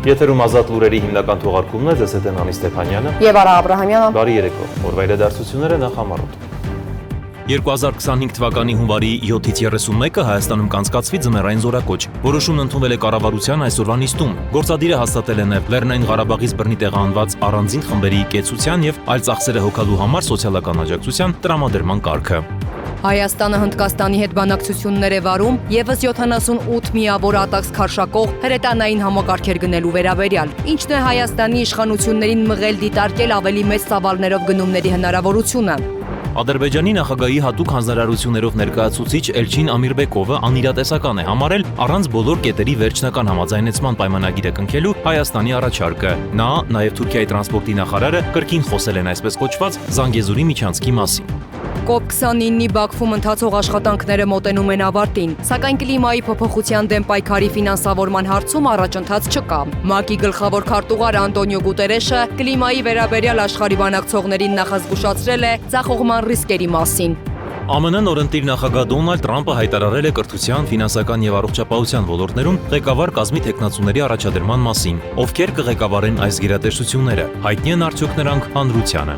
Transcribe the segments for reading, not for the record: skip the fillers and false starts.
Եթերում ազատ լուրերի հիմնական թողարկումն է, ձեզ հետ են Անի Ստեփանյանը եւ Արա Աբրահամյանը։ Բարի երեկո։ Օրվա իրադարձությունները նախամարոտ։ 2025 թվականի հունվարի 7-ից 31-ը Հայաստանում կանցկացվի ձմեռային զորակոչ։ Որոշումն ընդունվել է կառավարության այսօրվա նիստում։ Գործադիրը հաստատել է նաև Լեռնային Ղարաբաղից բռնի տեղահանված առանձին խմբերի կեցության եւ այլ ծախսերը հոգալու համար սոցիալական աջակցության տրամադրման կարգը։ Հայաստանը Հնդկաստանի հետ բանակցություններ է վարում եւս 78 միավոր ատաքս քարշակող հրետանային համակարգեր գնելու վերաբերյալ, ինչն է Հայաստանի իշխանություններին մղել դիտարկել ավելի մեծ ծավալներով գնումների հնարավորությունը։ Ադրբեջանի նախագահի հատուկ հանձնարարություններով ներկայացուցիչ Էլչին Ամիրբեկովը անիրատեսական է համարել առանց բոլոր կետերի վերջնական համաձայնեցման պայմանագիրը կնքելու Հայաստանի առաջարկը։ Նա նաև Թուրքիայի տրանսպորտի նախարարը կրկին խոսել են այսպես կոչված Զանգեզուրի միջանցքի մասին։ COP29-ի Բաքվում ընթացող աշխատանքները մոտենում են ավարտին, սակայն կլիմայի փոփոխության դեմ պայքարի ֆինանսավորման հարցում առաջընթաց չկա։ ՄԱԿ-ի գլխավոր քարտուղար Անտոնիո Գուտերեշը կլիմայի վերաբերյալ աշխարհի բանակցողներին նախազգուշացրել է ձախողման ռիսկերի մասին։ ԱՄՆ նորընտիր նախագահ Դոնալդ Թրամփը հայտարարել է կրթության, ֆինանսական եւ առողջապահության ոլորտներում ղեկավար կազմի տեխնացուների առաջադրման մասին, ովքեր կղեկավարեն այս գերատեսչությունները։ Հայտնի են արդյոք նրանք հանրությանը։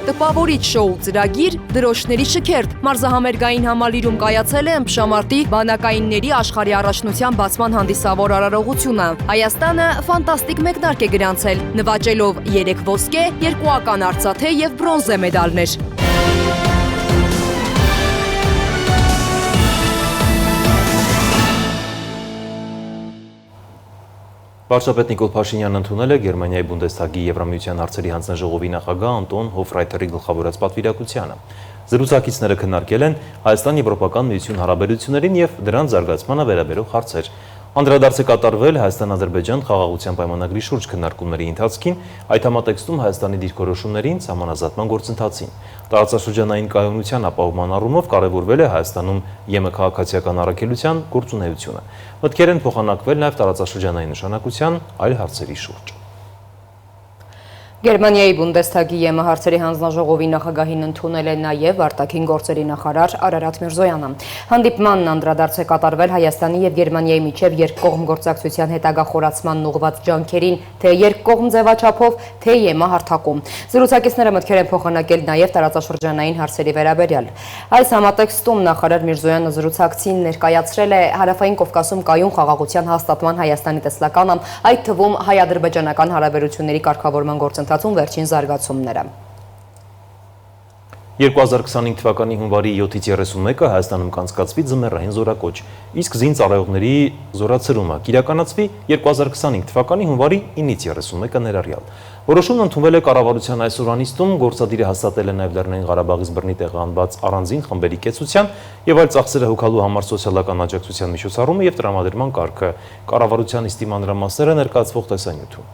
Տպավորիչ շոու ծրագիր դրոշների շքերթ մարզահամերգային համալիրում կայացել է ըմբշամարտի բանակայինների աշխարհի առաջնության բացման հանդիսավոր արարողությունը։ Հայաստանը ֆանտաստիկ մեկնարկ է գրանցել, նվաճելով 3 ոսկե, 2 ական արծաթե եւ բրոնզե մեդալներ։ Վարչապետ Նիկոլ Փաշինյանն ընդունել է Գերմանիայի Բունդեսթագի Եվրամիության հարցերի հանձնաժողովի նախագահ Անտոն Հոֆրայթերի գլխավորած պատվիրակությանը։ Զրուցակիցները քննարկել են Հայաստան-Եվրոպական միություն հարաբերություններին եւ դրանց զարգացմանը վերաբերող հարցեր։ Անդրադարձ է կատարվել Հայաստան-Ադրբեջան խաղաղության պայմանագրի շուրջ քննարկումների ընթացքին, այդ համատեքստում Հայաստանի դիրքորոշումներին, սահմանազատման գործընթացին։ Տարածաշրջանային կայունության ապահովման առումով կարևորվել է Հայաստանում ԵՄ քաղաքացիական առաքելության գործունեությունը։ Մտքեր են փոխանակվել նաև տարածաշրջանային նշանակության այլ հարցերի շուրջ։ Գերմանիայի Բունդեսթագի ԵՄ հարցերի հանձնաժողովի նախագահին ընդունել է նաև արտաքին գործերի նախարար Արարատ Միրզոյանը։ Հանդիպմանն անդրադարձ է կատարվել Հայաստանի եւ Գերմանիայի միջև երկկողմ գործակցության հետագա խորացմանն ուղղված ջանքերին, թե երկկողմ ձևաչափով, թե ԵՄ հարթակում։ Զրուցակիցները մտքեր են փոխանակել նաև տարածաշրջանային հարցերի վերաբերյալ։ Այս համատեքստում նախարար Միրզոյանը զրուցակցին ներկայացրել է Հարավային Կովկասում կայուն խաղաղության հաստատման Հայաստանի տեսլականը, այդ թվում հայ-ադրբեջանական հարաբերությունների կարգավորման գործընթացում վերջին զարգացումները։ 2025 թվականի հունվարի 7-ից 31-ը Հայաստանում կանցկացվի ձմեռային զորակոչ, իսկ զինծառայողների զորացրումը կիրականացվի 2025 թվականի հունվարի 9-ից 31-ը ներառյալ։ Որոշումն ընդունվել է կառավարության այսօրվա նիստում, գործադիրը հաստատել է նաև Լեռնային Ղարաբաղից բռնի տեղահանված առանձին խմբերի կեցության եւ այլ ծախսերը հոգալու համար սոցիալական աջակցության միջոցառումը եւ տրամադրման կարգը։ Կառավարության նիստի մանրամասները ներկայացվող տեսանյութում։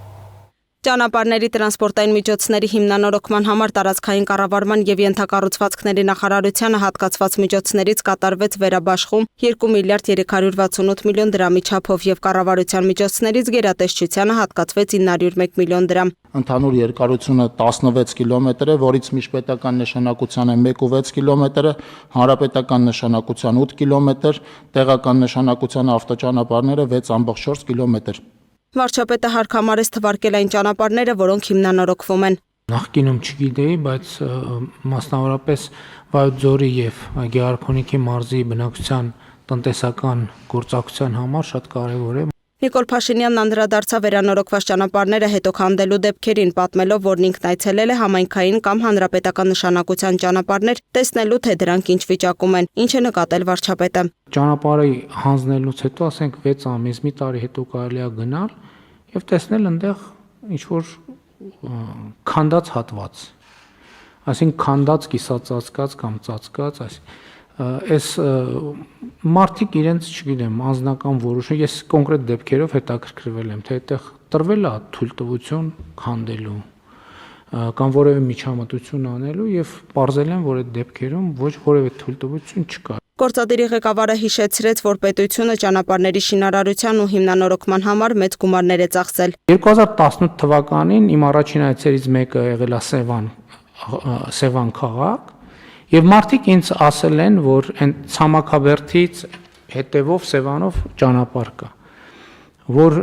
Ճանապարհների տրանսպորտային միջոցների հիմնանորոգման համար տարածքային կառավարման եւ ենթակառուցվածքների նախարարությանը հատկացված միջոցներից կատարվեց վերաբաշխում 2 միլիարդ 368 միլիոն դրամի չափով եւ կառավարության միջոցներից գերատեսչությանը հատկացվեց 901 միլիոն դրամ։ Ընդհանուր երկարությունը 16 կիլոմետր է, որից միջպետական նշանակության է 1.6 կիլոմետրը, հանրապետական նշանակության 8 կիլոմետր, տեղական նշանակության ավտոճանապարհները 6.4 կիլոմետր։ Վարչապետը հարկամարեց թվարկել այն ճանապարհները, որոնք հիմնանորոգվում են։ Նախկինում չգիտեի, բայց մասնավորապես Վայոց ձորի եւ Գեղարքունիքի մարզի բնակչության տնտեսական գործակցության համար շատ կարեւոր է։ Նիկոլ Փաշինյանն անդրադարձավ վերանորոգված ճանապարհները հետո քանդելու դեպքերին, պատմելով, որ ինքն այցելել է համայնքային կամ հանրապետական նշանակության ճանապարհներ, տեսնելու թե դրանք ինչ վիճակում են, ինչ է նկատել վարչապետը։ Ճանապարհի հանձնելուց հետո, ասենք 6 ամիս, մի տարի հետո կարելի է գնալ եւ տեսնել այնտեղ ինչ որ քանդած հատված, այսինքն քանդած կիսածածկած կամ ծածկած, այս մարդիկ իրենց, չգիտեմ, անձնական որոշում, ես կոնկրետ դեպքերով հետաքրքրվել եմ, թե այդտեղ տրվել է թույլտվություն քանդելու կամ որևէ միջամտություն անելու եւ պարզել են, որ այդ դեպքերում ոչ որևէ թույլտվություն չկա։ Գործադիրի ղեկավարը հիշեցրեց, որ պետությունը ճանապարհների շինարարության ու հիմնանորոգման համար մեծ գումարներ է ծախսել։ 2018 թվականին իմ առաջին այցերից մեկը եղել է Սևան քաղաք, եւ մարդիկ ինձ ասել են, որ այն ցամաքաբերդից հետևով Սևանով ճանապարհ կա, որ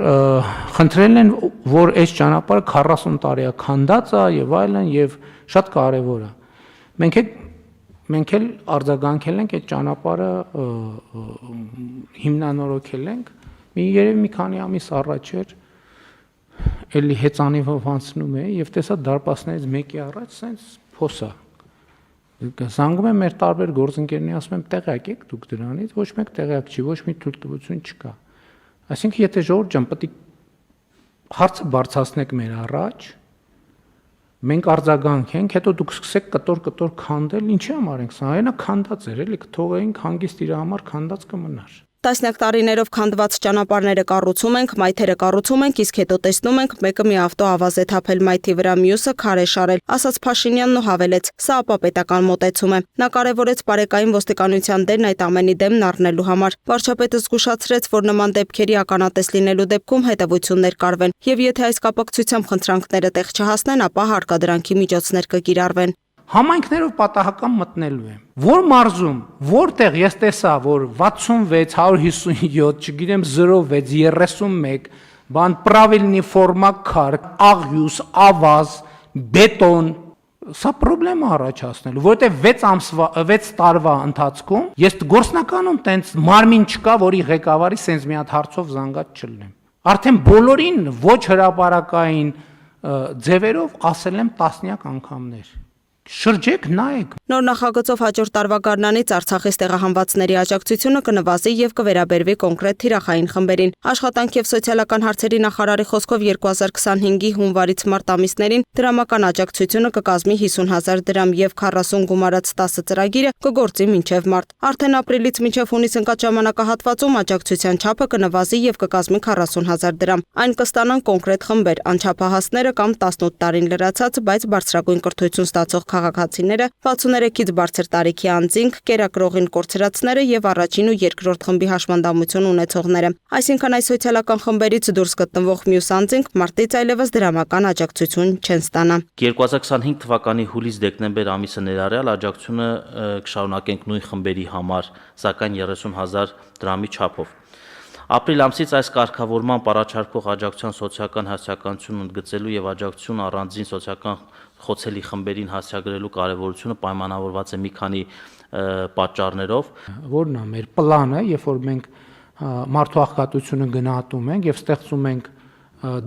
խնդրել են, որ այս ճանապարհը 40 տարի է քանդած է եւ այլն եւ շատ կարեւոր է։ Մենք էլ արձագանքել ենք այդ ճանապարհը հիմնանորոգել ենք։ Երևի մի քանի ամիս առաջ էր էլի հեծանիվով անցնում է եւ տեսա դարպասներից մեկի առաջ սենց փոսա։ Զանգում եմ մեր տարբեր գործընկերներին, ասում եմ տեղյակ եք դուք դրանից, ոչ մեկ տեղյակ չի, ոչ մի թույլտվություն չկա։ Այսինքն եթե ժողովուրդ ջան պետք է հարցը բարձրացնեք մեր առաջ, մենք արձագանքենք, հետո դուք սկսեք կտոր քանդել, ինչի համար ենք սա, այնա քանդած էր, էլի կթողեինք հանգիստ իր համար քանդած կմնար։ Տասնյակ տարիներով քանդված ճանապարհները կառուցում ենք, մայթերը կառուցում ենք, իսկ հետո տեսնում ենք մեկը մի ավտո ավազ է թափել մայթի վրա, մյուսը քարե շարել, ասաց Փաշինյանն ու հավելեց. սա ապապետական մոտեցում է։ Նա կարևորեց բարեկային ոստիկանության դերն այդ ամենի դեմն առնելու համար։ Վարչապետը զգուշացրեց, որ նման դեպքերի ականատես լինելու դեպքում հետևություններ կարվեն, եւ եթե այս կապակցությամբ խնդրանքները տեղ չհասնեն, ապա հարկադրանքի միջոցներ կկիրառվեն։ Համայնքներով պատահական մտնելու եմ։ Որ մարզում, որտեղ ես տեսա, որ 66, 157, չգիտեմ 06, 31, բան правильный forma քար, աղյուս, ավազ, բետոն, սա խնդրեմ առաջացնելու, որովհետև 6 տարվա ընթացքում ես գործնականում տենց մարմին չկա, որի ղեկավարի սենց մի հատ հարցով զանգած չլինեմ։ Արդեն բոլորին ոչ հրապարակային ձևերով ասել եմ տասնյակ անգամներ։ Շրջեք, նայեք։ Նոր նախագծով հաջորդ տարվա գարնանից Արցախից տեղահանվածների աջակցությունը կնվազի եւ կվերաբերվի կոնկրետ թիրախային խմբերին։ Աշխատանք եւ սոցիալական հարցերի նախարարի խոսքով 2025-ի հունվարից մարտ ամիսներին դրամական աջակցությունը կկազմի 50,000 դրամ եւ 40 գումարած 10 ծրագիրը կգործի մինչեւ մարտ։ Արդեն ապրիլից մինչեւ հունիս ընկած ժամանակահատվածում աջակցության չափը կնվազի եւ կկազմի 40,000 դրամ։ Այն կստանան կոնկրետ խմբեր, անչափահասները կամ 18 տարին լրացած, բայց բարձրագույն կրթություն ստացող քաղաքացիները, 63-ից բարձր տարիքի անձինք, կերակրողին կորցրածները եւ առաջին ու երկրորդ խմբի հաշմանդամություն ունեցողները։ Այսինքն այս սոցիալական խմբերից դուրս գտնվող մյուս անձինք մարտից այլևս դրամական աջակցություն չեն ստանա։ 2025 թվականի հուլիս-դեկտեմբեր ամիսը ներառյալ աջակցությունը կշարունակենք նույն խմբերի համար, սակայն 30,000 դրամի չափով։ Ապրիլ ամսից այս կարգավորման առաջարկող աջակցության սոցիալական հասարակությունն ընդգծելու եւ աջակցություն առանձին սոցիալական խոցելի խմբերին հասցեագրելու կարևորությունը պայմանավորված է մի քանի պատճառներով։ Որն է մեր պլանը, երբ որ մենք մարդու աղքատությունը գնահատում ենք եւ ստեղծում ենք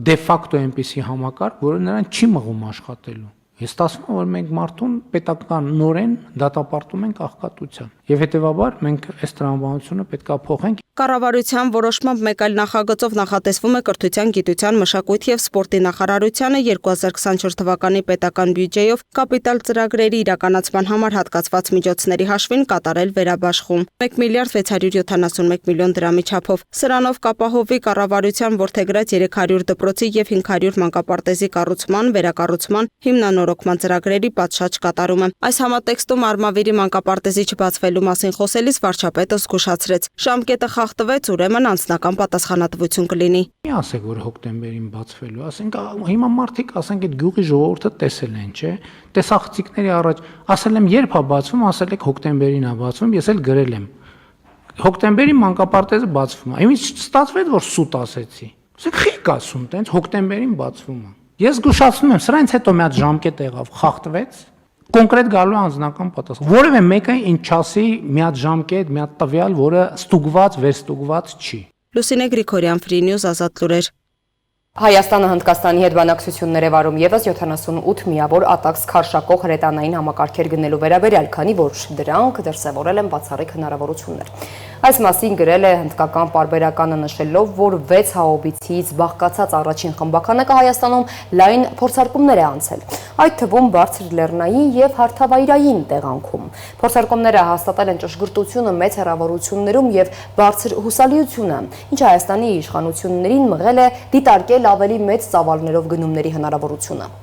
դե ֆակտո այնպիսի համակարգ, որը նրան չի մղում աշխատելու։ Ես ասում եմ, որ մենք մարդուն պետական նորեն դատապարտում ենք աղքատության։ Եվ հետեւաբար մենք այս տրամաբանությունը պետք է փոխենք։ Կառավարության որոշմամբ մեկ այլ նախագծով նախատեսվում է կրթության, գիտության, մշակույթի եւ սպորտի նախարարությանը 2024 թվականի պետական բյուջեով կապիտալ ծրագրերի իրականացման համար հատկացված միջոցների հաշվին կատարել վերաբաշխում 1 միլիարդ 671 միլիոն դրամի չափով։ Սրանով կապահովվի կառավարության որդեգրած 300 դպրոցի եւ 500 մանկապարտեզի կառուցման, վերակառուցման, հիմնանորոգման ծրագրերի պատշաճ կատարումը։ Այս համատեքստում Արմավիրի մանկապարտեզի չբացվելու մասին խոսելիս վարչապետը զգուշացրեց. ժամկետը խախտվեց, ուրեմն անձնական պատասխանատվություն կլինի։ Մի ասեք, որ հոկտեմբերին բացվելու, ասենք հիմա մարդիկ, ասենք այդ գյուղի ժողովուրդը տեսել են, չէ՞։ Տեսախցիկների առաջ ասել եմ, երբ է բացվում, ասել եք հոկտեմբերին է բացվում, ես էլ գրել եմ։ Հոկտեմբերին մանկապարտեզը բացվում է։ Իմից ստացվեց, որ սուտ ասեցի։ Ասեք, խիկ ասում, տենց հոկտեմբերին բացվում է։ Ես զգուշացնում եմ, սրանից հետո մի հատ ժամկետ եղավ, խախտվեց։ Կոնկրետ գալու անձնական պատասխան։ Որևէ մեկը ինչ չասի մի հատ ժամկետ, մի հատ տվյալ, որը ստուգված, վերստուգված չի։ Լուսինե Գրիգորյան, Free News, Ազատ լուրեր։ Հայաստանը Հնդկաստանի հետ բանակցություններ է վարում եւս 78 միավոր ատաքս քարշակող հրետանային համակարգեր գնելու վերաբերյալ, քանի որ դրանք դրսևորել են բացառիկ հնարավորություններ։ Այս մասին գրել է հնդկական պարբերականը, նշելով, որ 6 հաուբիցից բաղկացած առաջին խմբականակը Հայաստանում լայն փորձարկումներ է անցել, այդ թվում բարձր լեռնային եւ հարթավայրային տեղանքում։ Փորձարկումները հաստատել են ճշգրտությունը մեծ հեռավորություններում եւ բարձր հուսալիությունը, ինչը Հայաստանի իշխանություններին մղել է դիտարկել ավելի մեծ ծավալներով գնումների հնարավորությունը։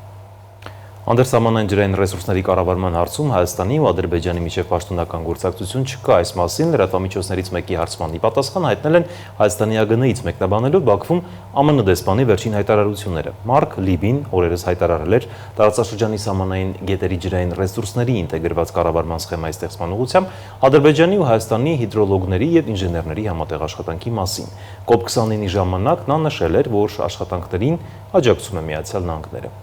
Անդրսահմանային ջրային ռեսուրսների կառավարման հարցում Հայաստանի ու Ադրբեջանի միջև պաշտոնական գործակցություն չկա, այս մասին լրատվամիջոցներից մեկի հարցմանի պատասխան հայտնել են Հայաստանի ԱԳՆ-ից մեկնաբանելով Բաքվում ԱՄՆ դեսպանի վերջին հայտարարությունները։ Մարկ Լիբին օրերս հայտարարել էր տարածաշրջանի սահմանային գետերի ջրային ռեսուրսների ինտեգրված կառավարման սխեմայի ստեղծման ուղղությամբ Ադրբեջանի ու Հայաստանի հիդրոլոգների եւ ինժեներների համատեղ աշխատանքի մասին։ COP29-ի ժամանակ նա նշել էր, որ աշխատանքներին աջակցում է Միացյալ Նահանգները։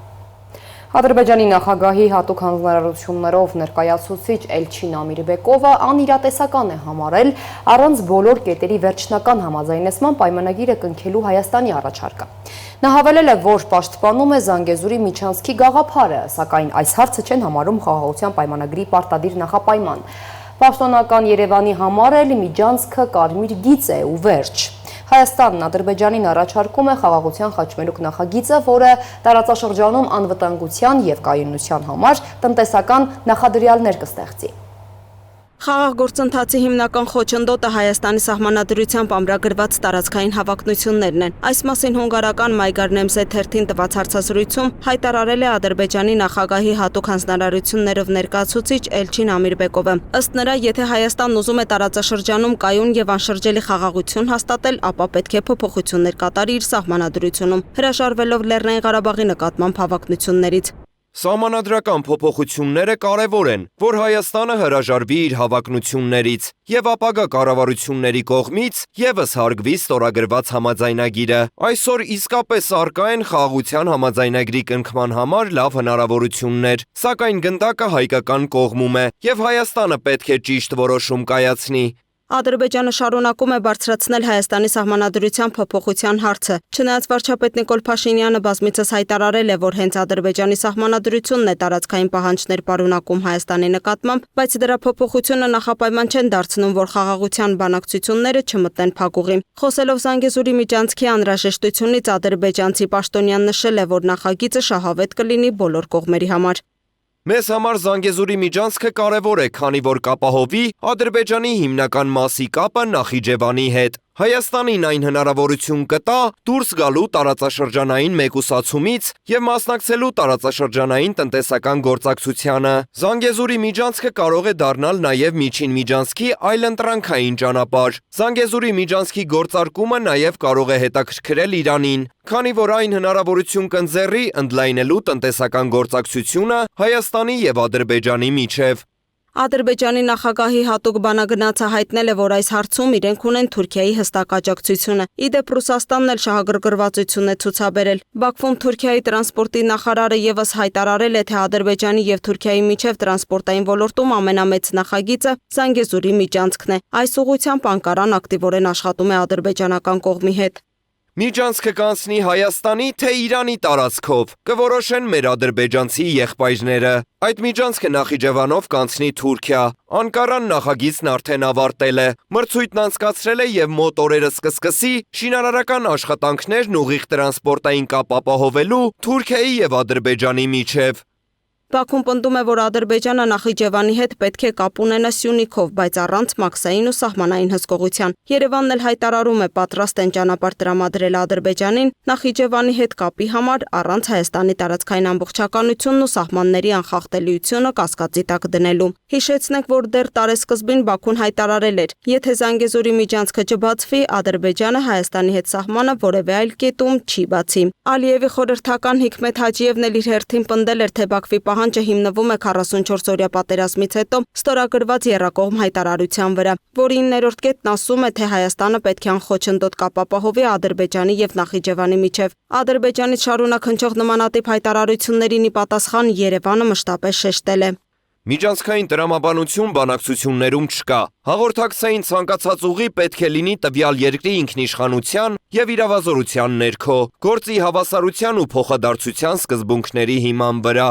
Ադրբեջանի նախագահի հատուկ հանձնարարություններով ներկայացուցիչ Էլչին Ամիրբեկովը անիրատեսական է համարել առանց բոլոր կետերի վերջնական համաձայնեցման պայմանագիրը կնքելու Հայաստանի առաջարկը։ Նա հավելել է, որ պաշտպանում է Զանգեզուրի միջանցքի գաղափարը, սակայն այս հարցը չեն համարում խաղաղության պայմանագրի պարտադիր նախապայման։ Պաշտոնական Երևանի համար էլ միջանցքը կարմիր գիծ է ու վերջ։ Հայաստանն Ադրբեջանին առաջարկում է խաղաղության խաչմերուկ նախագիծը, որը տարածաշրջանում անվտանգության և կայունության համար տնտեսական նախադրյալներ կստեղծի։ Խաղաղ գործընթացի հիմնական խոչընդոտը Հայաստանի սահմանադրությամբ ամրագրված տարածքային հավակնություններն են։ Այս մասին հունգարական Մայգար Նեմզե թերթին տված հարցազրույցում հայտարարել է Ադրբեջանի նախագահի հատուկ հանձնարարություններով ներկայացուցիչ Էլչին Ամիրբեկովը։ Ըստ նրա, եթե Հայաստանն ուզում է տարածաշրջանում կայուն եւ անշրջելի խաղաղություն հաստատել, ապա պետք է փոփոխություններ կատարի իր սահմանադրությունում, հրաժարվելով Լեռնային Ղարաբաղի նկատմամբ հավակնություններից։ Սահմանադրական փոփոխությունները կարևոր են, որ Հայաստանը հրաժարվի իր հավակնություններից եւ ապագա կառավարությունների կողմից եւս հարգվի ստորագրված համաձայնագիրը։ Այսօր իսկապես առկա են խաղաղության համաձայնագրի կնքման համար լավ հնարավորություններ, սակայն գնդակը հայկական կողմում է եւ Հայաստանը պետք է ճիշտ որոշում կայացնի։ Ադրբեջանը շարունակում է բարձրացնել Հայաստանի սահմանադրության փոփոխության հարցը։ Չնայած վարչապետ Նիկոլ Փաշինյանը բազմիցս հայտարարել է, որ հենց Ադրբեջանի սահմանադրությունն է տարածքային պահանջներ պարունակում Հայաստանի նկատմամբ, բայց դրա փոփոխությունը նախապայման չեն դարձնում, որ խաղաղության բանակցությունները չմտնեն փակուղի։ Խոսելով Զանգեզուրի միջանցքի անհրաժեշտությունից, ադրբեջանցի պաշտոնյան նշել է, որ նախագիծը շահավետ կլինի բոլոր կողմերի համար։ Մեզ համար Զանգեզուրի միջանցքը կարևոր է, քանի որ կապահովի Ադրբեջանի հիմնական մասի կապը Նախիջևանի հետ։ Հայաստանին այն հնարավորություն կտա դուրս գալու տարածաշրջանային մեկուսացումից եւ մասնակցելու տարածաշրջանային տնտեսական գործակցությանը։ Զանգեզուրի միջանցքը կարող է դառնալ նաեւ միջին միջանցքի այլընտրանքային ճանապարհ։ Զանգեզուրի միջանցքի գործարկումը նաեւ կարող է հետաքրքրել Իրանին, քանի որ այն հնարավորություն կընձեռի ընդլայնելու տնտեսական գործակցությունը Հայաստանի եւ Ադրբեջանի միջև։ Ադրբեջանի նախագահի հատուկ բանագնացը հայտնել է, որ այս հարցում իրենք ունեն Թուրքիայի հստակ աջակցությունը։ Իդեպ Ռուսաստանն էլ շահագրգռվածություն է ցուցաբերել։ Բաքվում Թուրքիայի տրանսպորտի նախարարը եւս հայտարարել է, թե Ադրբեջանի եւ Թուրքիայի միջև տրանսպորտային ոլորտում ամենամեծ նախագիծը Զանգեզուրի միջանցքն է։ Այս ուղղությամբ Անկարան ակտիվորեն աշխատում է ադրբեջանական կողմի հետ։ Միջանցքը կանցնի Հայաստանի, թե Իրանի տարածքով, կորոշեն մեր ադրբեջանցի եղբայրները։ Այդ միջանցքը Նախիջևանով կանցնի Թուրքիա։ Անկարան նախագիծն արդեն ավարտել է։ Մրցույթն անցկացրել է եւ մոտ օրերս կսկսի շինարարական աշխատանքներն ուղիղ տրանսպորտային կապ ապահովելու Թուրքիայի եւ Ադրբեջանի միջև։ Բաքուն պնդում է, որ Ադրբեջանը Նախիջևանի հետ պետք է կապ ունենա Սյունիքով, բայց առանց մաքսային ու սահմանային հսկողության։ Երևանն էլ հայտարարում է պատրաստ են ճանապարհ տրամադրել Ադրբեջանին Նախիջևանի հետ կապի համար առանց Հայաստանի տարածքային ամբողջականությունն ու սահմանների անխախտելիությունը կասկածի տակ դնելու։ Հիշեցնենք, որ դեռ տարեսկզբին Բաքուն հայտարարել էր, եթե Զանգեզուրի միջանցքը չբացվի, Ադրբեջանը Հայաստանի հետ սահմանը որևէ այլ կետում չի բացի։ Ալիևի խորհրդական Հիկմետ Հաջիևն էլ իր հերթին պնդել էր, թե Բաքվի պահանջը հիմնվում է 44-օրյա պատերազմից հետո ստորագրված եռակողմ հայտարարության վրա, որի 9-րդ կետն ասում է, թե Հայաստանը պետք է անխոչնդոտ կապ ապահովի Ադրբեջանի եւ Նախիջևանի միջև։ Ադրբեջանից շարունակ հնչող նմանատիպ հայտարարություններին ի պատասխան Երևանը մշտապես շեշտել է. Միջանցքային տրամաբանություն բանակցություններում չկա։ Հաղորդակցային ցանկացած ուղի պետք է լինի տվյալ երկրի ինքնիշխանության եւ իրավազորության ներքո, գործի հավասարության ու փոխադարձության սկզբունքների հիման վրա։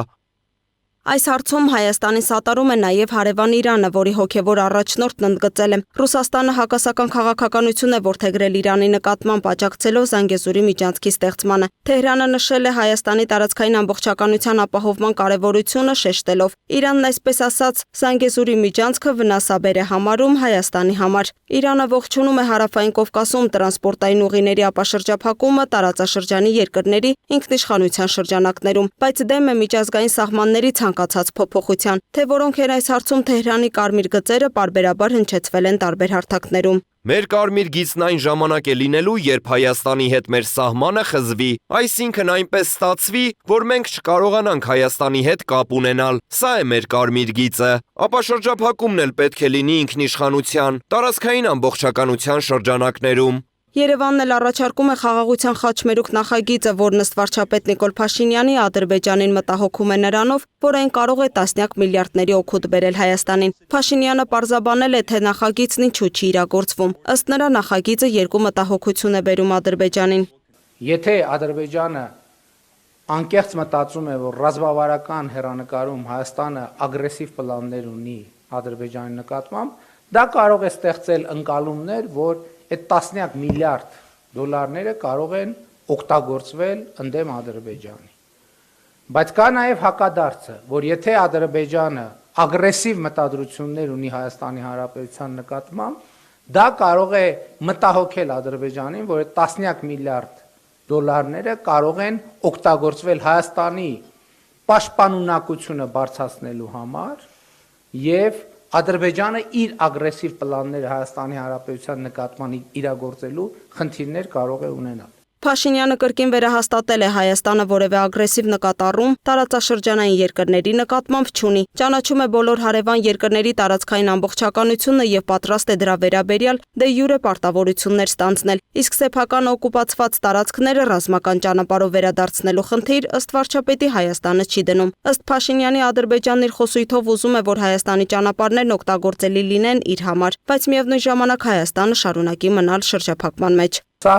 Այս հարցում Հայաստանին սատարում է նաև հարևան Իրանը, որի հոգևոր առաջնորդն ընդգծել է. Ռուսաստանը հակասական քաղաքականություն է որդեգրել Իրանի նկատմամբ, աջակցելով Զանգեզուրի միջանցքի ստեղծմանը։ Թեհրանը նշել է Հայաստանի տարածքային ամբողջականության ապահովման կարևորությունը, շեշտելով. Իրանն այսպես ասած Զանգեզուրի միջանցքը վնասաբեր է համարում Հայաստանի համար։ Իրանը ողջունում է Հարավային Կովկասում տրանսպորտային ուղիների ապաշրջափակումը տարածաշրջանի երկրների ինքնիշխանության շրջանակներում, բայց դեմ է միջազգային սահմանների ցանկացած փոփոխության, թե որոնք են այս հարցում Թեհրանի կարմիր գծերը պարբերաբար հնչեցվել են տարբեր հարթակներում։ Մեր կարմիր գիծն այն ժամանակ է լինելու, երբ Հայաստանի հետ մեր սահմանը խզվի, այսինքն այնպես ստացվի, որ մենք չկարողանանք Հայաստանի հետ կապ ունենալ։ Սա է մեր կարմիր գիծը։ Ապաշրջափակումն էլ պետք է լինի ինքնիշխանության, տարածքային ամբողջականության շրջանակներում։ Երևանն էլ առաջարկում է խաղաղության խաչմերուկ նախագիծը, որն ըստ վարչապետ Նիկոլ Փաշինյանի Ադրբեջանին մտահոգում է նրանով, որ այն կարող է տասնյակ միլիարդների օգուտ բերել Հայաստանին։ Փաշինյանը պարզաբանել է, թե նախագիծն ինչու չի իրագործվում։ Ըստ նրա նախագիծը երկու մտահոգություն է բերում Ադրբեջանին։ Եթե Ադրբեջանը անկեղծ մտածում է, որ ռազմավարական հեռանկարում Հայաստանը ագրեսիվ պլաններ ունի Ադրբեջանի նկատմամբ, դա կարող է ստեղծել ընկալումներ, որ այդ տասնյակ միլիարդ դոլարները կարող են օգտագործվել ընդդեմ Ադրբեջանի։ Բայց կա նաև հակադարձը, որ եթե Ադրբեջանը ագրեսիվ մտադրություններ ունի Հայաստանի Հանրապետության նկատմամբ, դա կարող է մտահոգել Ադրբեջանին, որ այդ տասնյակ միլիարդ դոլարները կարող են օգտագործվել Հայաստանի պաշտպանունակությունը բարձրացնելու համար եւ Ադրբեջանը իր ագրեսիվ պլանները Հայաստանի Հանրապետության նկատմամբ իրագործելու խնդիրներ կարող է ունենալ։ Փաշինյանը կրկին վերահաստատել է Հայաստանը որևէ ագրեսիվ նկատառում տարածաշրջանային երկրների նկատմամբ չունի, ճանաչում է բոլոր հարևան երկրների տարածքային ամբողջականությունը եւ պատրաստ է դրա վերաբերյալ դե յուրե պարտավորություններ ստանձնել, իսկ սեփական օկուպացված տարածքները ռազմական ճանապարհով վերադարձնելու խնդիր ըստ վարչապետի Հայաստանը չի դնում։ Ըստ Փաշինյանի Ադրբեջանն իր խոսույթով ուզում է, որ Հայաստանի ճանապարհներն օգտագործելի լինեն իր համար, բայց միևնույն ժամանակ Հայաստանը շարունակի մնալ շրջափակման մեջ։ Սա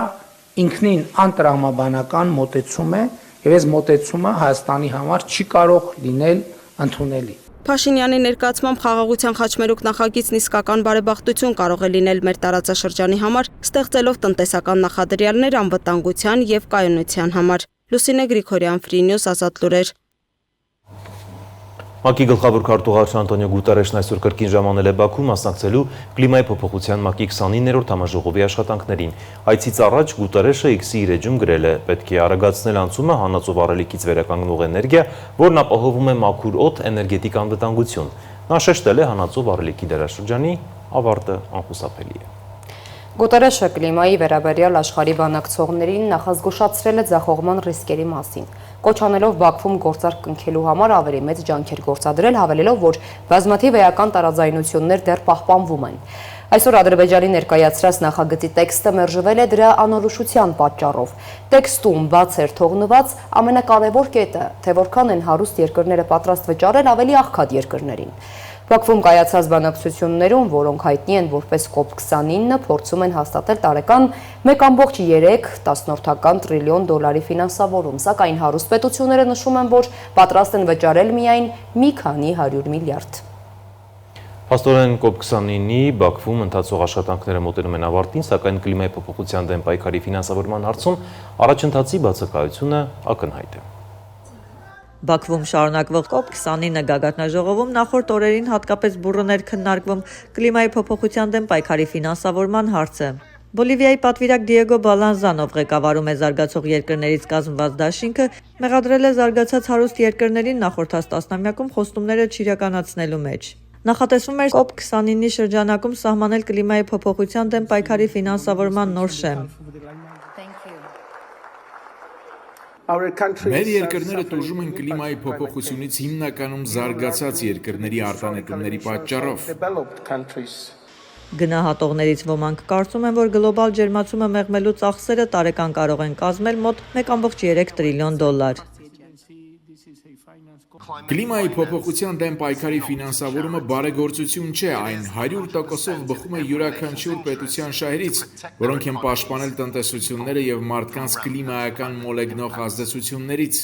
ինքնին անտրամաբանական մոտեցում է, եւ այս մոտեցումը Հայաստանի համար չի կարող լինել ընդունելի։ Փաշինյանի ներկայացմամբ խաղաղության խաչմերուկ նախագիծն իսկական բարեբախտություն կարող է լինել մեր տարածաշրջանի համար, ստեղծելով տնտեսական նախադրյալներ անվտանգության եւ կայունության համար։ Լուսինե Գրիգորյան, Free News, Ազատ լուրեր։ ՄԱԿ-ի գլխավոր քարտուղար Անտոնիո Գուտարեշն այսօր կրկին ժամանել է Բաքու մասնակցելու կլիմայի փոփոխության ՄԱԿ-ի 29-րդ համաժողովի աշխատանքներին։ Այցից առաջ Գուտարեշը X-ի իր էջում գրել է. պետք է արագացնել անցումը հանածով առելիքից վերականգնող էներգիա, որն ապահովում է մաքուր օդ էներգետիկ անվտանգություն։ Նա շեշտել է հանածով առելիքի դարաշրջանի ավարտը անխուսափելի է։ Գուտերեշը կլիմայի վերաբերյալ աշխարհի բանակցողներին նախազգուշացրել է ձախողման ռիսկերի մասին։ Կոչ անելով Բաքվում գործարք կնքելու համար ավելի մեծ ջանքեր գործադրել, հավելելով, որ բազմաթիվ էական տարաձայնություններ դեռ պահպանվում են։ Այսօր Ադրբեջանի ներկայացրած նախագծի տեքստը մերժվել է դրա անորոշության պատճառով։ Տեքստում բաց էր թողնված ամենակարևոր կետը, թե որքան են հարուստ երկրները պատրաստ վճարել ավելի աղքատ երկրներին։ Բաքվում կայացած բանակցություններում, որոնք հայտնի են որպես COP29, փորձում են հաստատել տարեկան 1.3 տրիլիոն դոլարի ֆինանսավորում, սակայն հարուստ պետությունները նշում են, որ պատրաստ են վճարել միայն մի քանի 100 միլիարդ։ Փաստորեն COP29-ի Բաքվում ընթացող աշխատանքները մոտենում են ավարտին, սակայն կլիմայի փոփոխության դեմ պայքարի ֆինանսավորման հարցում առաջընթացի բացակայությունը ակնհայտ է։ Բաքվում շարունակվող COP29 գագաթնաժողովում նախորդ օրերին հատկապես բուռն էր քննարկվում կլիմայի փոփոխության դեմ պայքարի ֆինանսավորման հարցը։ Բոլիվիայի պատվիրակ Դիեգո Բալանզանով ղեկավարում է զարգացող երկրներից կազմված դաշինքը, մեղադրել է զարգացած հարուստ երկրներին նախորդած տասնամյակում խոստումները չիրականացնելու մեջ։ Նախատեսվում էր COP29-ի շրջանակում սահմանել կլիմայի փոփոխության դեմ պայքարի ֆինանսավորման նոր շեմ։ Մեր երկրները տուժում են կլիմայի փոփոխությունից հիմնականում զարգացած երկրների արտանետումների պատճառով։ Գնահատողներից ոմանք կարծում են, որ գլոբալ ջերմացումը մեղմելու ծախսերը տարեկան կարող են կազմել մոտ 1.3 տրիլիոն դոլար։ Կլիմայի փոփոխության դեմ պայքարի ֆինանսավորումը բարեգործություն չէ, այն 100%-ով բխում է յուրաքանչյուր պետության շահերից, որոնք են պաշտպանել տնտեսությունները եւ մարդկանց կլիմայական մոլեգնող ազդեցություններից։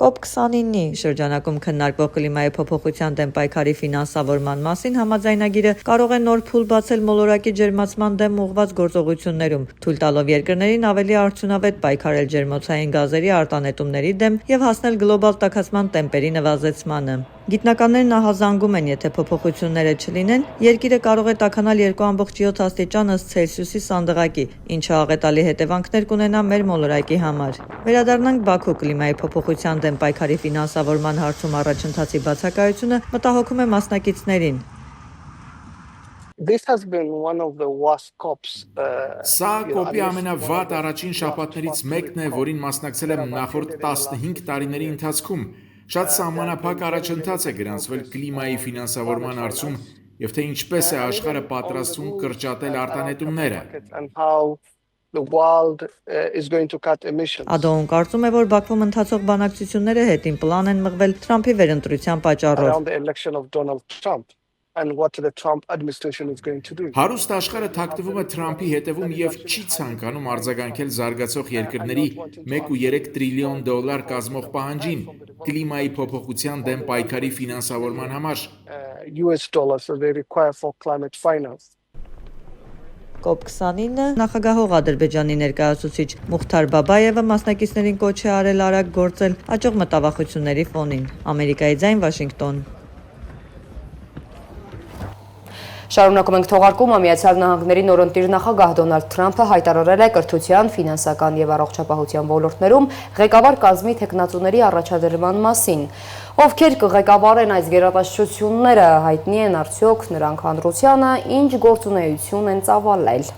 COP29-ի շրջանակում քննարկվող կլիմայի փոփոխության դեմ պայքարի ֆինանսավորման մասին համաձայնագիրը կարող է նոր փուլ բացել մոլորակի ջերմացման դեմ ուղղված գործողություններում, թույլ տալով երկրներին ավելի արդյունավետ պայքարել ջերմոցային գազերի արտանետումների դեմ եւ հասնել գլոբալ տաքացման տեմպերի նվազեցմանը։ Գիտնականներն ահազանգում են, եթե փոփոխությունները չլինեն, երկիրը կարող է տաքանալ 2.7 աստիճան ըստ Ցելսիուսի սանդղակի, ինչը աղետալի հետևանքներ կունենա մեր մոլորակի համար։ Վերադառնանք Բաքու կլիմայի փոփոխության դեմ պայքարի ֆինանսավորման հարցում առաջընթացի բացակայությունը մտահոգում է մասնակիցներին։ Սա կոպի ամենավատ առաջին շաբաթներից մեկն է, որին մասնակցել եմ նախորդ 15 տարիների ընթացքում։ Շատ սահմանափակ առաջընթաց է գրանցվել կլիմայի ֆինանսավորման հարցում եւ թե ինչպես է աշխարհը պատրաստվում կրճատել արտանետումները։ Ադոն կարծում է, որ Բաքվում ընթացող բանակցությունները հետին պլան են մղվել Թրամփի վերընտրության պատճառով։ Հարուստ աշխարհը թաքնվում է Թրամփի հետևում եւ չի ցանկանում արձագանքել զարգացող երկրների 1.3 տրիլիոն դոլար կազմող պահանջին կլիմայի փոփոխության դեմ պայքարի ֆինանսավորման համար։ COP29-ը նախագահող Ադրբեջանի ներկայացուցիչ Մուխթար Բաբայևը մասնակիցներին կոչ է արել արագ գործել աճող մտավախությունների ֆոնին։ Ամերիկայի ձայն, Վաշինգտոն։ Շարունակում ենք թողարկումը, Միացյալ Նահանգների նորընտիր նախագահ Դոնալդ Թրամփը հայտարարել է կրթության, ֆինանսական եւ առողջապահության ոլորտներում ղեկավար կազմի թեկնածուների առաջադրման մասին։ Ովքեր կղեկավարեն այս գերատեսչությունները, հայտնի են արդյոք նրանք հանրությանը ինչ գործունեություն են ծավալել։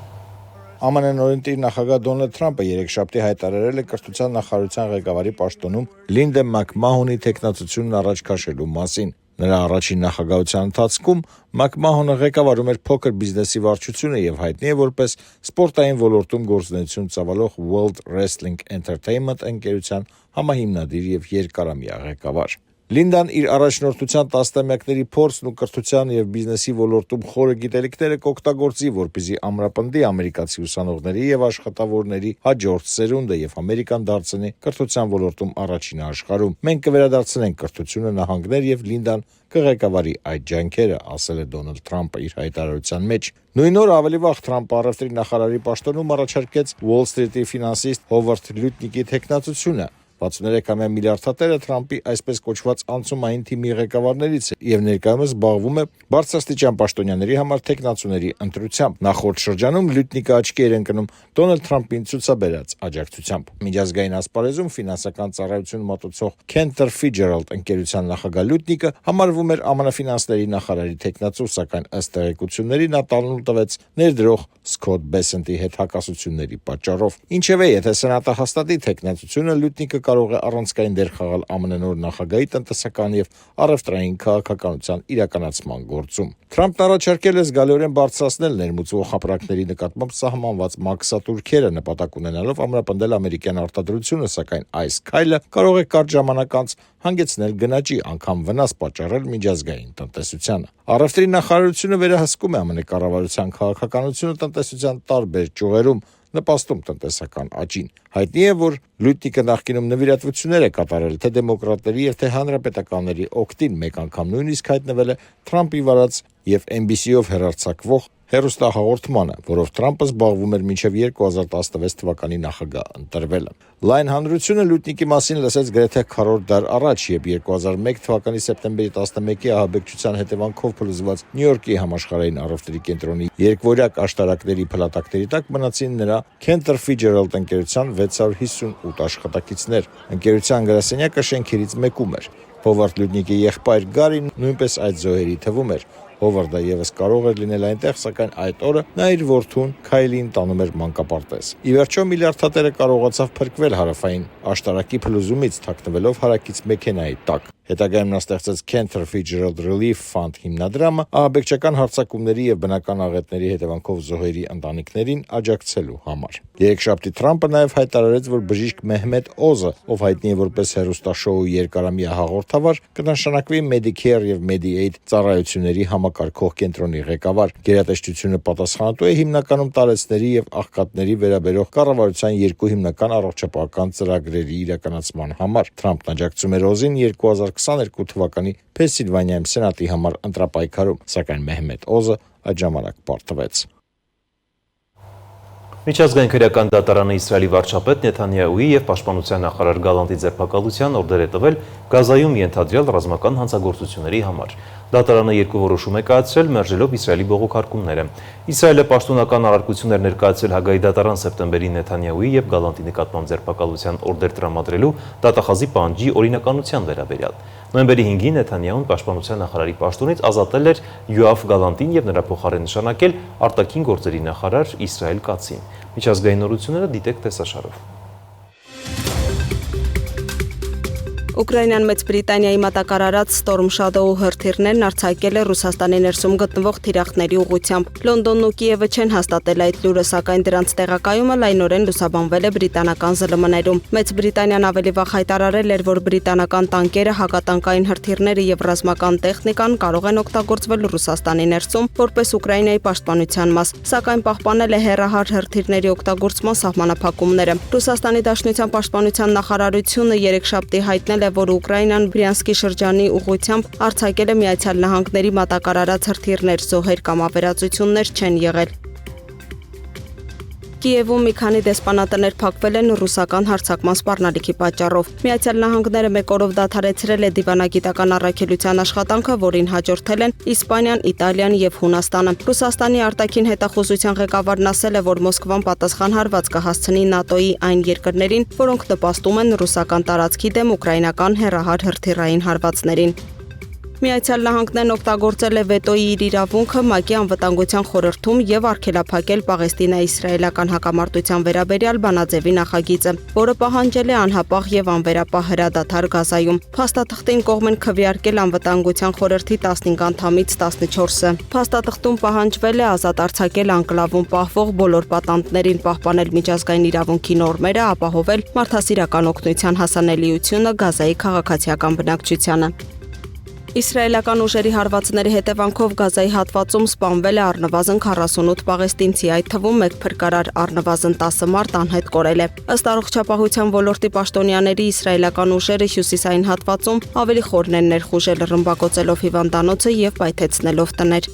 ԱՄՆ նորընտիր նախագահ Դոնալդ Թրամփը երեքշաբթի հայտարարել է կրթության նախարարության ղեկավարի պաշտոնում Լինդա Մակմահոնի թեկնածությունն առաջ քաշելու մասին։ Նրա առաջին նախագահության ընթացքում Մակմահոնը ղեկավարում էր փոքր բիզնեսի վարչությունը եւ հայտնի է որպես սպորտային ոլորտում գործունեություն ծավալող World Wrestling Entertainment ընկերության համահիմնադիր եւ երկարամյա ղեկավար։ Լինդան իր առաջնորդության տասնամյակների փորձն ու կրթության եւ բիզնեսի ոլորտում խորը գիտելիքները կօգտագործի, որպեսզի ամրապնդի ամերիկացի ուսանողների եւ աշխատավորների հաջորդ սերունդը եւ Ամերիկան դարձնի կրթության ոլորտում առաջինը աշխարհում։ Մենք կվերադարձնենք կրթությունը նահանգներ եւ Լինդան կղեկավարի այդ ջանքերը, ասել է Դոնալդ Թրամփը իր հայտարարության մեջ։ Նույն օր ավելի վաղ Թրամփը առևտրի նախարարի պաշտոնում առաջարկեց Wall Street-ի ֆինանսիստ Հովարդ Լյուտնիկի թեկնածությունը։ 63-ամյա միլիարդատերը Թրամփի այսպես կոչված անցումային թիմի ղեկավարներից է եւ ներկայումս զբաղվում է բարձրաստիճան պաշտոնյաների համար թեկնածուների ընտրությամբ։ Նախորդ շրջանում Լյուտնիկը աչքի էր ընկնում Դոնալդ Թրամփին ցուցաբերած աջակցությամբ։ Միջազգային ասպարեզում ֆինանսական ծառայություն մատուցող Cantor Fitzgerald ընկերության նախագահ Լյուտնիկը համարվում էր ԱՄՆ ֆինանսների նախարարի թեկնածու, սակայն ըստ տեղեկությունների նա տալու տվեց ներդրող Սկոտ Բեսենտի հետ հակասությունների պատճառով։ Ինչևէ, եթե սենատը հաստատի թեկնածությունը, Լյուտնիկը կարող է առանցքային դեր խաղալ ԱՄՆ նոր նախագահի տնտեսական եւ առևտրային քաղաքականության իրականացման գործում։ Թրամփն առաջարկել է զգալիորեն բարձրացնել ներմուծվող ապրանքների նկատմամբ սահմանված մաքսատուրքերը, նպատակ ունենալով ամրապնդել ամերիկյան արտադրությունը, սակայն այս քայլը կարող է կարճ ժամանակ անց հանգեցնել գնաճի, անգամ վնաս պատճառել միջազգային տնտեսությանը։ Առևտրի նախարարությունը վերահսկում է ԱՄՆ կառավարության քաղաքականությունը տնտեսության տարբեր ճյուղերում, նպաստում տնտեսական աճին։ Հայտնի է, որ Լյուտնիկը նախկինում նվիրատվություններ է կատարել թե դեմոկրատների եւ թե հանրապետականների օգտին, մեկ անգամ նույնիսկ հայտնվել է Թրամփի վարած եւ NBC-ով հեռարձակվող հեռուստահաղորդմանը, որով Թրամփը զբաղվում էր մինչև 2016 թվականի նախագահ ընտրվելը։ Լայն հանրությունը Լյուտնիկի մասին լսեց գրեթե քառորդ դար առաջ, երբ 2001 թվականի սեպտեմբերի 11-ի ահաբեկչության հետևանքով փլուզված Նյու Յորքի համաշխարհային առևտրի կենտրոնի երկվորյակ աշտարակների փլատակների տակ մնացին նրա Cantor Fitzgerald ընկերության 658 աշխատակիցներ։ Ընկերության գրասենյակը շենքերից մեկում էր։ Հովարդ Լյուտնիկի եղբայր Գարին նույնպես այդ զոհերի թվում էր։ Հովարդը եւս կարող էր լինել այնտեղ, սակայն այդ օրը նա իր որդուն Քայլին տանում էր մանկապարտեզ։ Ի վերջո միլիարդատերը կարողացավ փրկվել հարավային աշտարակի փլուզումից, թաքնվելով հարակից մեքենայի տակ։ Հետագայում նա ստեղծեց Cantor Fitzgerald Relief Fund հիմնադրամը ահաբեկչական հարձակումների եւ բնական աղետների հետևանքով զոհերի ընտանիքներին աջակցելու համար։ Երեքշաբթի Թրամփը նաեւ հայտարարեց, որ բժիշկ Մեհմեդ Օզը, ով հայտնի է որպես հեռուստաշոու երկարամյա հաղորդավար, կնշանակվի Medicare եւ Medicaid ծառայությունների համակարգող կենտրոնի ղեկավար։ Գերատեսչությունը պատասխանատու է հիմնականում տարեցների եւ աղքատների վերաբերող կառավարության երկու հիմնական առողջապահական ծրագրերի իրականացման համար։ Թրամփն աջակցում էր Օզին 2022 թվականի Փենսիլվանիայում սենատի համար ընտրապայքարում, սակայն Մեհմեդ Օզը այդ ժամանակ պարտվեց։ Միջազգային քրեական դատարանը Իսրայելի վարչապետ Նեթանյահուի եւ պաշտպանության նախարար Գալանտի ձերբակալության օրդեր է տվել Գազայում ենթադրյալ ռազմական հանցագործությունների համար։ Դատարանը երկու որոշում է կայացրել, մերժելով Իսրայելի բողոքարկումները։ Իսրայելը պաշտոնական առարկություններ ներկայացրել Հագայի դատարան սեպտեմբերին Նեթանյահուի եւ Գալանտի նկատմամբ ձերբակալության օրդեր տրամադրելու դատախազի պահանջի օրինականության վերաբերյալ։ Նոյեմբերի 5-ին Նեթանյահուն պաշտպանության նախարարի պաշտոնից ազատել էր Յոաֆ Գալանտին եւ նրա փոխարեն նշանակել արտաքին գործերի նախարար Իսրայել Կացին։ Միջազգային նորությունները դիտեք տեսաշարով։ Ուկրաինան Մեծ Բրիտանիայի մատակարարած Storm Shadow հրթիռներն արձակել է Ռուսաստանի ներսում գտնվող թիրախների ուղղությամբ։ Լոնդոնն ու Կիևը չեն հաստատել այդ լուրը, սակայն դրանց տեղակայումը լայնորեն լուսաբանվել է բրիտանական ԶԼՄ-ներում։ Մեծ Բրիտանիան ավելի վաղ հայտարարել էր, որ բրիտանական տանկերը, հակատանկային հրթիռները եւ ռազմական տեխնիկան կարող են օգտագործվել Ռուսաստանի ներսում որպես Ուկրաինայի պաշտպանության մաս, սակայն պահպանել է հեռահար հրթիռների օգտագործման սահմանափակումները։ Ռուսաստանի Դաշնության պաշտպանության նախարարությունը երեքշաբթի հայտնել որ Ուկրաինան Բրյանսկի շրջանի ուղղությամբ արձակել է Միացյալ Նահանգների մատակարարած հրթիռներ, զոհեր կամ ավերածություններ չեն եղել։ Կիևում մի քանի դեսպանատներ փակվել են ռուսական հարձակման սպառնալիքի պատճառով։ Միացյալ Նահանգները մեկ օրով դադարեցրել է դիվանագիտական առաքելության աշխատանքը, որին հաջորդել են Իսպանիան, Իտալիան եւ Հունաստանը։ Ռուսաստանի արտաքին հետախուզության ղեկավարն ասել է, որ Մոսկվան պատասխան հարված կհասցնի ՆԱՏՕ-ի այն երկրներին, որոնք նպաստում են ռուսական տարածքի դեմ ուկրաինական հեռահար հրթիռային հարվածներին։ Միացյալ Նահանգներն օգտագործել է վետոյի իր իրավունքը ՄԱԿ-ի անվտանգության խորհրդում եւ արգելափակել Պաղեստինա-իսրայելական հակամարտության վերաբերյալ բանաձևի նախագիծը, որը պահանջել է անհապաղ եւ անվերապահ հրադադար Գազայում։ Փաստաթղթին կողմ են քվեարկել անվտանգության խորհրդի 15 անդամից 14-ը։ Փաստաթղթում պահանջվել է ազատ արձակել անկլավում պահվող բոլոր պատանդներին, պահպանել միջազգային իրավունքի նորմերը, ապահովել մարդասիրական օգնության հասանելիությունը Գազայի քաղաքացիական բնակչությանը։ Իսրայելական ուժերի հարվածների հետևանքով Գազայի հատվածում սպանվել է առնվազն 48 պաղեստինցի, այդ թվում մեկ փրկարար առնվազն 10 մարդ անհետ կորել է։ Ըստ առողջապահության ոլորտի պաշտոնյաների իսրայելական ուժերը հյուսիսային հատվածում ավելի խորն են ներխուժել, ռմբակոծելով հիվանդանոցը եւ պայթեցնելով տներ։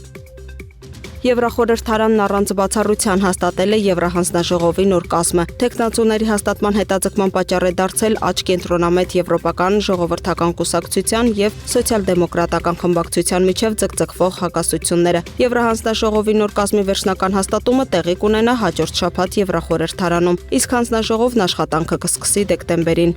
Եվրախորհրդարանն առանց բացառության հաստատել է Եվրահանձնաժողովի նոր կազմը։ Թեկնածուների հաստատման հետաձգման պատճառ է դարձել աճ կենտրոնամետ Եվրոպական ժողովրդական կուսակցության եւ սոցիալ-դեմոկրատական խմբակցության միջև ձգձգվող հակասությունները։ Եվրահանձնաժողովի նոր կազմի վերջնական հաստատումը տեղի կունենա հաջորդ շաբաթ Եվրախորհրդարանում, իսկ հանձնաժողովն աշխատանքը կսկսի դեկտեմբերին։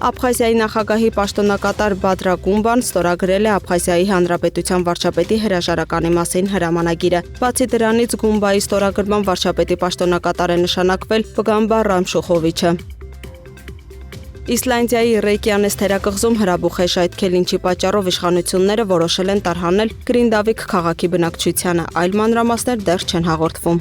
Աբխազիայի նախագահի պաշտոնակատար Բադրա Գումբան ստորագրել է Աբխազիայի հանրապետության վարչապետի հրաժարականի մասին հրամանագիրը։ Բացի դրանից Գումբայի ստորագրման վարչապետի պաշտոնակատար է նշանակվել Բգամբա Ռամշուխովիչը։ Իսլանդիայի Ռեյկյանես թերակղզում հրաբուխ է շայթքել, ինչի պատճառով իշխանությունները որոշել են տարհանել Գրինդավիկ քաղաքի բնակչությանը, այլ մանրամասներ դեռ չեն հաղորդվում։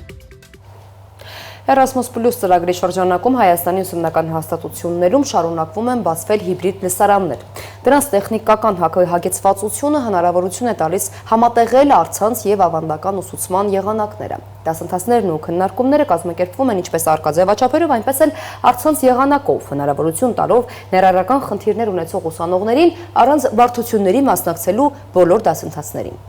Erasmus+ ծրագրի շրջանակում Հայաստանի ուսումնական հաստատություններում շարունակվում են բացվել հիբրիդ լսարաններ։ Դրանց տեխնիկական հագեցվածությունը հնարավորություն է տալիս համատեղել առցանց եւ ավանդական ուսուցման եղանակները։ Դասընթացներն ու քննարկումները կազմակերպվում են ինչպես արկածեվաչափերով, այնպես էլ առցանց եղանակով, հնարավորություն տալով ներառական խնդիրներ ունեցող ուսանողներին առանց բարդությունների մասնակցելու բոլոր դասընթացներին։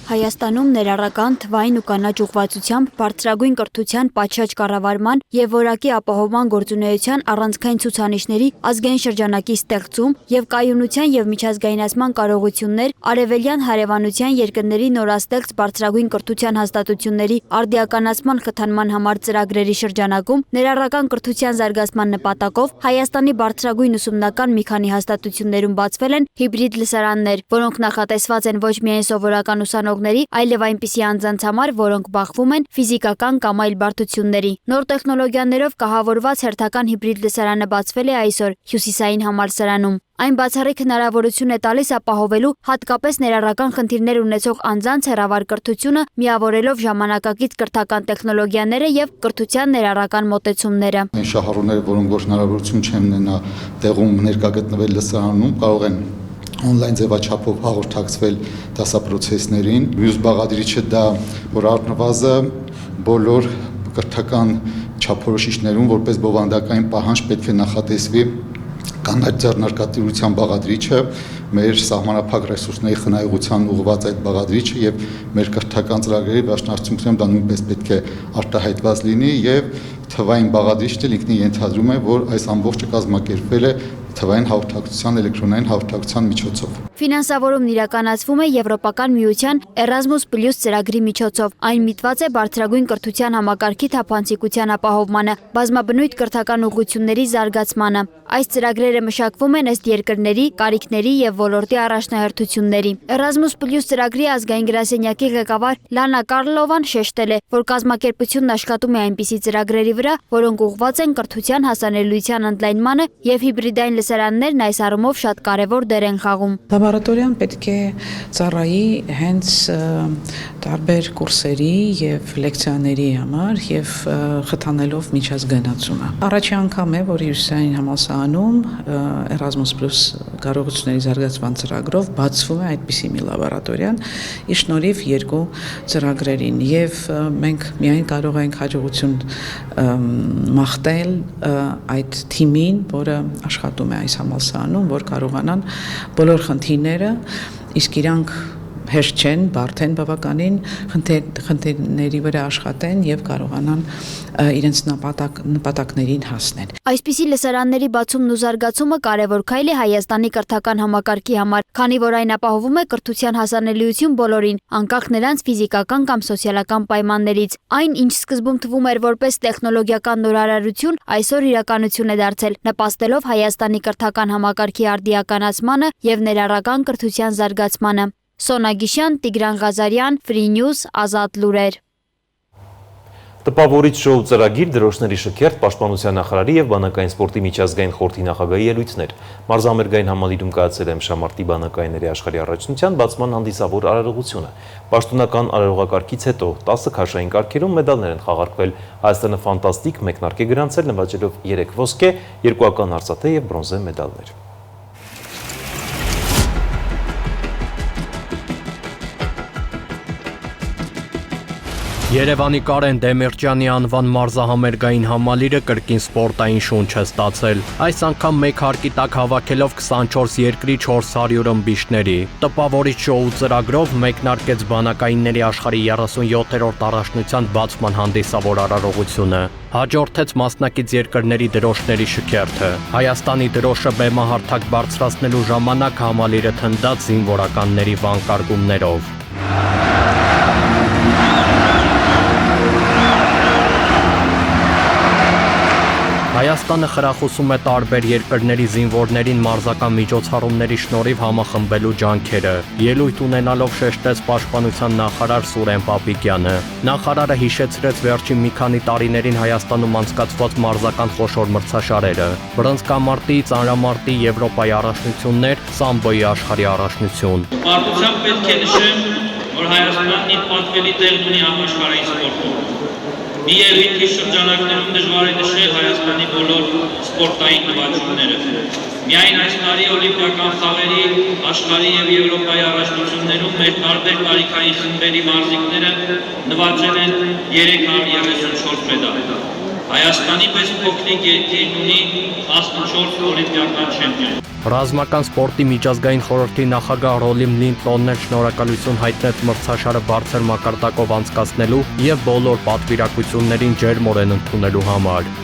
Հայաստանում ներառական թվային ու կանաչ ուղղվածությամբ բարձրագույն կրթության պատշաճ կառավարման եւ որակի ապահովման գործունեության առանցքային ցուցանիշների ազգային շրջանակի ստեղծում եւ կայունության եւ միջազգայնացման կարողություններ արևելյան հարևանության երկրների նորաստեղծ բարձրագույն կրթության հաստատությունների արդիականացման խթանման համար ծրագրերի շրջանակում ներառական կրթության զարգացման նպատակով Հայաստանի բարձրագույն ուսումնական մի քանի հաստատություններում բացվել են հիբրիդ լսարաններ, որոնք նախատեսված են ոչ միայն սովորական այլև այնպիսի անձանց համար, որոնք բախվում են ֆիզիկական կամ այլ բարդությունների։ Նոր տեխնոլոգիաներով կահավորված հերթական հիբրիդ լսարանը բացվել է այսօր Հյուսիսային համալսարանում։ Այն բացառիկ հնարավորություն է տալիս ապահովելու հատկապես ներառական խնդիրներ ունեցող անձանց հեռավար կրթությունը, միավորելով ժամանակակից կրթական տեխնոլոգիաները եւ կրթության ներառական մոտեցումները։ Այն շահառուները, որոնք ոչ հնարավորություն չեն ունենա տեղում ներկա գտնվել լսարանում, կարող են on-line ձևաչափով հաղորդակցվել դասապրոցեսներին։ Մյուս բաղադրիչը դա, որ առնվազն բոլոր կրթական չափորոշիչներում որպես բովանդակային պահանջ պետք է նախատեսվի կանաչ ձեռնարկատիրության բաղադրիչը, մեր սահմանափակ ռեսուրսների խնայողության ուղղված այդ բաղադրիչը եւ մեր կրթական ծրագրերի վերջնարդյունքում դա նույնպես պետք է արտահայտված լինի եւ թվային բաղադրիչն էլ ինքնին ենթադրում է, որ այս ամբողջը կազմակերպվել է թվային հաղորդակցության, էլեկտրոնային հաղորդակցության միջոցով։ Ֆինանսավորումն իրականացվում է Եվրոպական միության Erasmus+ ծրագրի միջոցով։ Այն միտված է բարձրագույն կրթության համակարգի թափանցիկության ապահովմանը, բազմաբնույթ կրթական ուղղությունների զարգացմանը։ Այս ծրագրերը մշակվում են ըստ երկրների, կարիքների եւ ոլորտի առաջնահերթությունների։ Erasmus+ ծրագրի ազգային գրասենյակի ղեկավար Լանա Կարլովան շեշտել է, որ կազմակերպությունն աշխատում է այնպիսի ծրագրերի վրա, որոնք ուղղված են կրթության հասանելիության ընդլայնմանը եւ հիբրիդային լսարաններն այս առումով շատ կարեւոր դեր են խաղում։ Լաբորատորիան պետք է ծառայի հենց տարբեր կուրսերի եւ լեկցիաների համար եւ խթանելով միջազգայնացումը։ Առաջին անգամ է, որ Հյուսիսային համալսարանում Erasmus+ կարողությունների զարգացման ծրագրով բացվում է այդպիսի մի լաբորատորիան, ի շնորհիվ երկու ծրագրերին եւ մենք միայն կարող ենք հաջողություն մաղթել այդ թիմին, որը աշխատում է այս համալսարանում, որ կարողանան բոլոր խնդիրները, իսկ իրանք հեշտ չեն, բարդ են բավականին, խնդիրների վրա աշխատեն եւ կարողանան իրենց նպատակներին հասնել։ Այսպիսի լսարանների բացումն ու զարգացումը կարևոր քայլ է Հայաստանի կրթական համակարգի համար, քանի որ այն ապահովում է կրթության հասանելիություն բոլորին, անկախ նրանց ֆիզիկական կամ սոցիալական պայմաններից։ Այն, ինչ սկզբում թվում էր որպես տեխնոլոգիական նորարարություն, այսօր իրականություն է դարձել, նպաստելով Հայաստանի կրթական համակարգի արդիականացմանը եւ ներառական կրթության զարգացմանը։ Սոնա Գիշյան, Տիգրան Ղազարյան, Free News, Ազատ լուրեր։ Տպավորիչ շոու ծրագիր, դրոշների շքերթ, պաշտպանության նախարարի եւ բանակային սպորտի միջազգային խորհրդի նախագահի ելույթներ։ Մարզամերգային համալիրում կայացել է ՄՇՄԱՐՏ-ի բանակայինների աշխարհի առաջնության բացման հանդիսավոր արարողությունը։ Պաշտոնական արարողակարգից հետո 10 քաշային կարգերում մեդալներ են խաղարկվել։ Հայաստանը ֆանտաստիկ մեկնարկ է գրանցել, նվաճելով 3 ոսկե, 2 ական արծաթե եւ բրոնզե մեդալներ։ Երևանի Կարեն Դեմիրճյանի անվան մարզահամերգային համալիրը կրկին սպորտային շունչ է ստացել։ Այս անգամ մեկ հարկի տակ հավաքելով 24 երկրի 400 ըմբիշների։ Տպավորիչ շոու ծրագրով մեկնարկեց բանակայինների աշխարհի 37-րդ առաջնության բացման հանդիսավոր արարողությունը։ Հաջորդեց մասնակից երկրների դրոշների շքերթը։ Հայաստանի դրոշը բեմահարթակ բարձրացնելու ժամանակ համալիրը թնդաց զինվորականների վանկարկումներով։ Հայաստանը խրախուսում է տարբեր երկրների զինվորներին մարզական միջոցառումների շնորհիվ համախմբելու ջանքերը։ Ելույթ ունենալով շեշտեց պաշտպանության նախարար Սուրեն Պապիկյանը։ Նախարարը հիշեցրեց վերջին մի քանի տարիներին Հայաստանում անցկացված մարզական խոշոր մրցաշարերը՝ բռնցքամարտի, ծանրամարտի, Եվրոպայի առաջնություններ, սամբոյի աշխարհի առաջնություն։ Պարտությամբ պետք է նշեմ, որ Հայաստանն իր պատվելի տեղն ունի համաշխարհային սպորտում։ Մի ելույթի շրջանակներում դժվար է նշել Հայաստանի բոլոր սպորտային նվաճումները։ Միայն այս տարի օլիմպիական խաղերի, աշխարհի եւ Եվրոպայի առաջնություններում մեր տարբեր տարիքային խմբերի մարզիկները նվաճել են 334 մեդալ։ Հայաստանի պես փոքրիկ երկիրն ունի 14 օլիմպիական չեմպիոն։ Ռազմական սպորտի միջազգային խորհրդի նախագահ Ռոլիմ Լինտոնն էլ շնորհակալություն հայտնեց մրցաշարը բարձր մակարդակով անցկացնելու եւ բոլոր պատվիրակություններին ջերմորեն ընդունելու համար։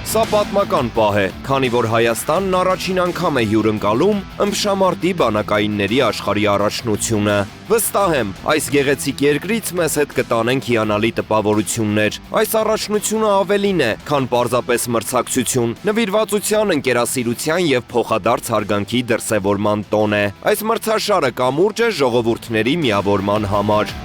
Սա պատմական պահ է, քանի որ Հայաստանն առաջին անգամ է հյուրընկալում ՄՇՄԱՐՏ-ի բանակայինների աշխարհի առաջնությունը։ Վստահ եմ, այս գեղեցիկ երկրից մեզ հետ կտանենք հիանալի տպավորություններ։ Այս առաջնությունը ավելին է, քան պարզապես մրցակցություն, նվիրվածության, ընկերասիրության եւ փոխադարձ հարգանքի դրսեւորման տոն է։ Այս մրցաշարը կամուրջ է ժողովուրդների միավորման համար։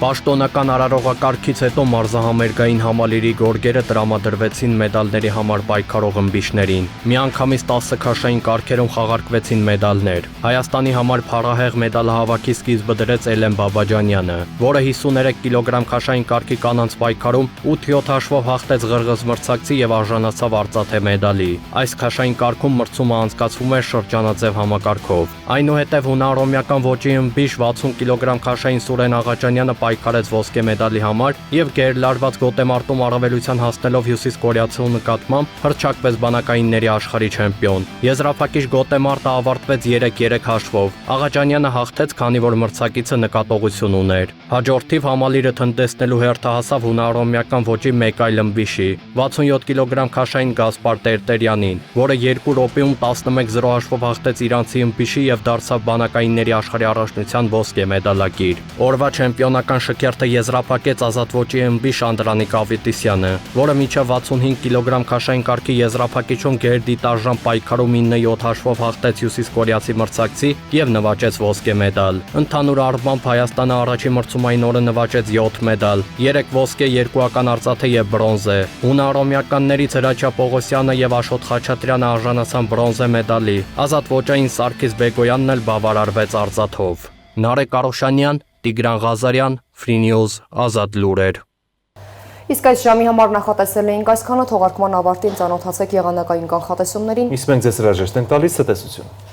Պաշտոնական արարողակարգից հետո մարզահամերգային համալիրի գորգերը տրամադրվեցին մեդալների համար պայքարող ըմբիշներին։ Միանգամից 10 քաշային կարգերում խաղարկվեցին մեդալներ։ Հայաստանի համար փառահեղ մեդալահավաքի սկիզբը դրեց Էլեն Բաբաջանյանը, որը 53 կիլոգրամ քաշային կարգի կանանց պայքարում 8-7 հաշվով հաղթեց ղրղыз մրցակցի եւ արժանացավ արծաթե մեդալի։ Այս քաշային կարգում մրցումը անցկացվում էր շրջանաձև համակարգով։ Այնուհետև հունարոմյական ոճի ըմբիշ 60 կիլոգրամ քաշային Սուրեն Աղաջանյանը պայքարեց ոսկե մեդալի համար եւ գերլարված գոտեմարտում առավելության հասնելով հյուսիս կորեացու նկատմամբ հռչակվեց բանակայինների աշխարհի չեմպիոն։ Եզրափակիչ գոտեմարտը ավարտվեց 3-3 հաշվով։ Աղաջանյանը հաղթեց, քանի որ մրցակիցը նկատողություն ուներ։ Հաջորդիվ համալիրը տնտեսնելու հերթը հասավ հունարոմյական ոճի մեկ այլ ըմբիշի 67 կիլոգրամ քաշային Գասպար Տերտերյանին, որը 2 րոպեում 11-0 հաշվով հաղթեց իրանցի ըմբիշի եւ դարձավ բանակայինների աշխարհի առաջնության ոսկե մեդալակիր։ Օրվա չեմպիոնական շքերթը եզրափակեց ազատ ոճի ըմբիշ Անդրանիկ Ավետիսյանը, որը մինչև 65 կիլոգրամ քաշային կարգի եզրափակիչում գերդիտաժան պայքարում 9-7 հաշվով հաղթեց հյուսիսկորեացի մրցակցի եւ նվաճեց ոսկե մեդալ։ Ընդհանուր առմամբ Հայաստանը առաջին մրցումային օրը նվաճեց 7 մեդալ, 3 ոսկե, 2 ական արծաթե եւ բրոնզե։ Հունարոմյականներից Հրաչյա Պողոսյանը եւ Աշոտ Խաչատրյանը արժանացան բրոնզե մեդալի։ Ազատ ոճային Սարգիս Բեգոյանն էլ բավարարվեց արծաթով։ Նարեկ Արոշանյան, Տիգրան Ղազարյան, Free News, Ազատ լուրեր։ Իսկ այս ժամի համար նախատեսել էինք այսքանը, թողարկման ավարտին ծանոթացեք եղանակային կանխատեսումներին։ Իսկ մենք ձեզ հրաժեշտ ենք տալիս, ցտեսություն։